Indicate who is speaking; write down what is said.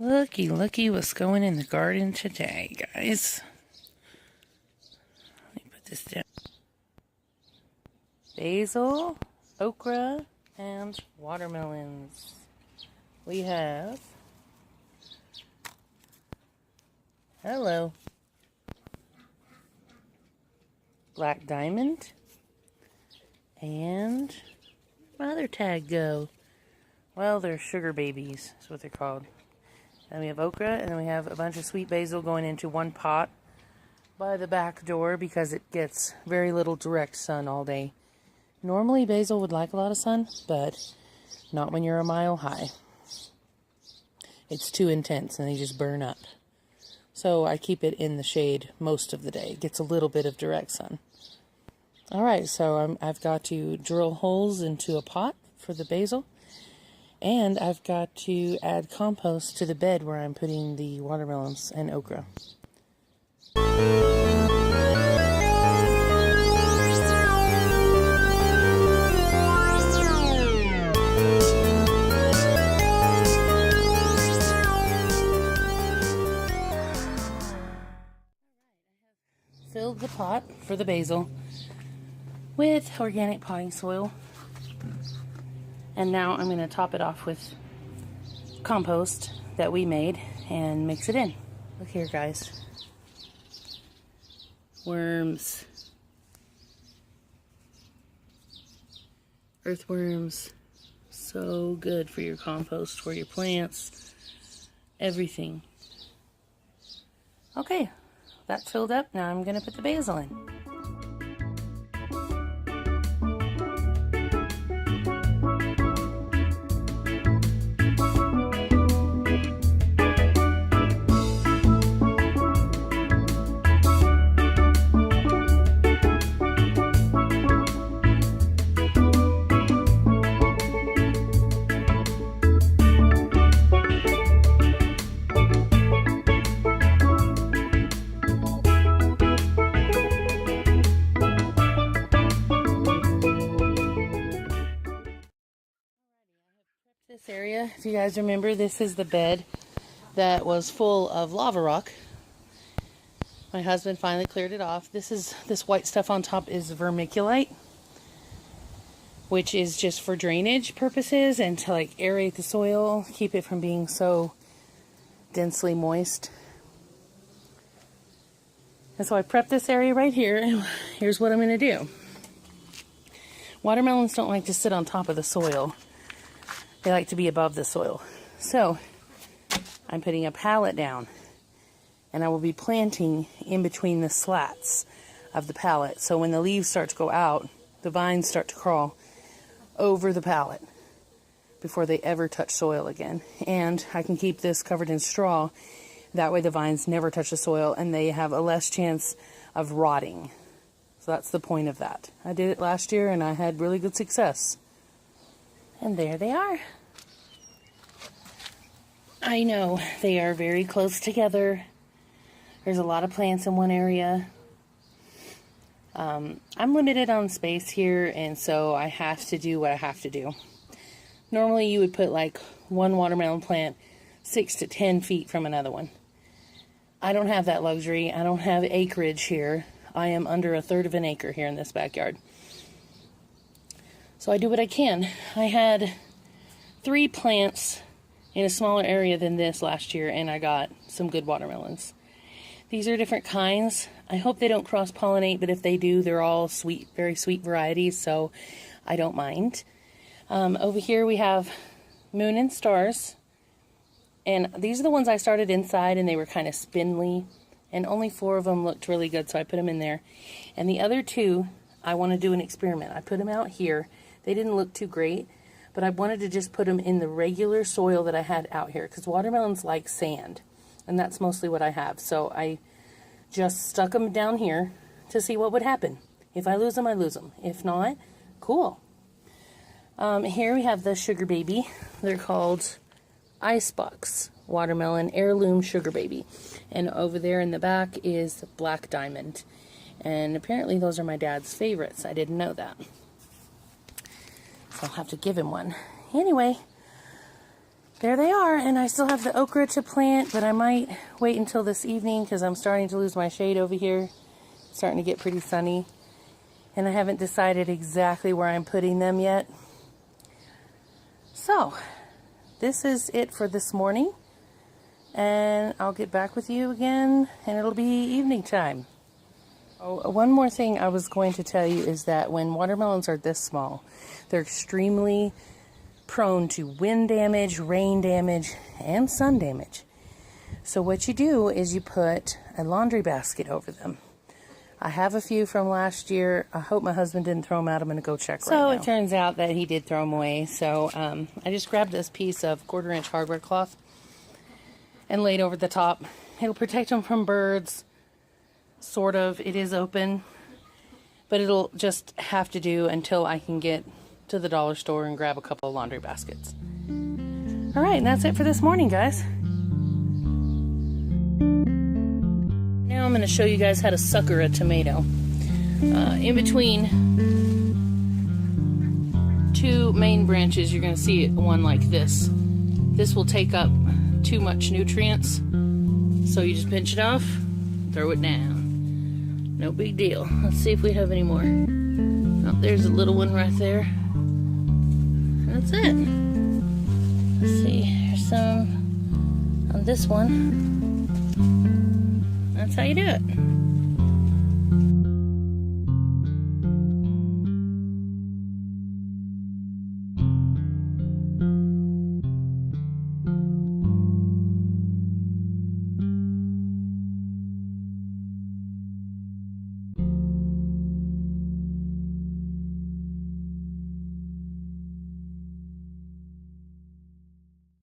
Speaker 1: Looky, looky what's going in the garden today, guys. Let me put this down. Basil, okra, and watermelons. We have... Hello. Black diamond. And... where'd my other tag go? Well, they're sugar babies, is what they're called. Then we have okra, and then we have a bunch of sweet basil going into one pot by the back door because it gets very little direct sun all day. Normally, basil would like a lot of sun, but not when you're a mile high. It's too intense, and they just burn up. So I keep it in the shade most of the day. It gets a little bit of direct sun. Alright, so I've got to drill holes into a pot for the basil. And I've got to add compost to the bed where I'm putting the watermelons and okra. Filled the pot for the basil with organic potting soil. And now I'm going to top it off with compost that we made and mix it in. Look here, guys. Worms. Earthworms. So good for your compost, for your plants, everything. Okay, that's filled up. Now I'm going to put the basil in. This area, if you guys remember, this is the bed that was full of lava rock. My husband finally cleared it off. This white stuff on top is vermiculite, which is just for drainage purposes and to like aerate the soil, keep it from being so densely moist. And so I prepped this area right here, and here's what I'm going to do. Watermelons don't like to sit on top of the soil. They like to be above the soil. So, I'm putting a pallet down, and I will be planting in between the slats of the pallet. So when the leaves start to go out, the vines start to crawl over the pallet before they ever touch soil again. And I can keep this covered in straw. That way the vines never touch the soil, and they have a less chance of rotting. So that's the point of that. I did it last year, and I had really good success. And there they are. I know, they are very close together. There's a lot of plants in one area. I'm limited on space here, and so I have to do what I have to do. Normally you would put like one watermelon plant 6 to 10 feet from another one. I don't have that luxury. I don't have acreage here. I am under 1/3 of an acre here in this backyard. So I do what I can. I had 3 plants in a smaller area than this last year, and I got some good watermelons. These are different kinds. I hope they don't cross-pollinate, but if they do, they're all sweet, very sweet varieties, so I don't mind. Over here we have Moon and Stars, and these are the ones I started inside, and they were kind of spindly, and only 4 of them looked really good, so I put them in there. And the other 2, I want to do an experiment. I put them out here. They didn't look too great, but I wanted to just put them in the regular soil that I had out here, because watermelons like sand, and that's mostly what I have. So I just stuck them down here to see what would happen. If I lose them, I lose them. If not, cool. Here we have the sugar baby. They're called Icebox Watermelon Heirloom Sugar Baby. And over there in the back is Black Diamond. And apparently those are my dad's favorites. I didn't know that. So I'll have to give him one. Anyway, there they are, and I still have the okra to plant, but I might wait until this evening because I'm starting to lose my shade over here. It's starting to get pretty sunny, and I haven't decided exactly where I'm putting them yet. So, this is it for this morning, and I'll get back with you again, and it'll be evening time. Oh, one more thing I was going to tell you is that when watermelons are this small, they're extremely prone to wind damage, rain damage, and sun damage. So what you do is you put a laundry basket over them. I have a few from last year. I hope my husband didn't throw them out. I'm going to go check right now. So it turns out that he did throw them away. So I just grabbed this piece of 1/4-inch hardware cloth and laid over the top. It'll protect them from birds. Sort of. It is open, but it'll just have to do until I can get to the dollar store and grab a couple of laundry baskets. All right, and that's it for this morning, guys. Now I'm going to show you guys how to sucker a tomato. In between two main branches, you're going to see one like this. This will take up too much nutrients, so you just pinch it off, throw it down. No big deal. Let's see if we have any more. Oh, there's a little one right there. That's it. Let's see. Here's some on this one. That's how you do it.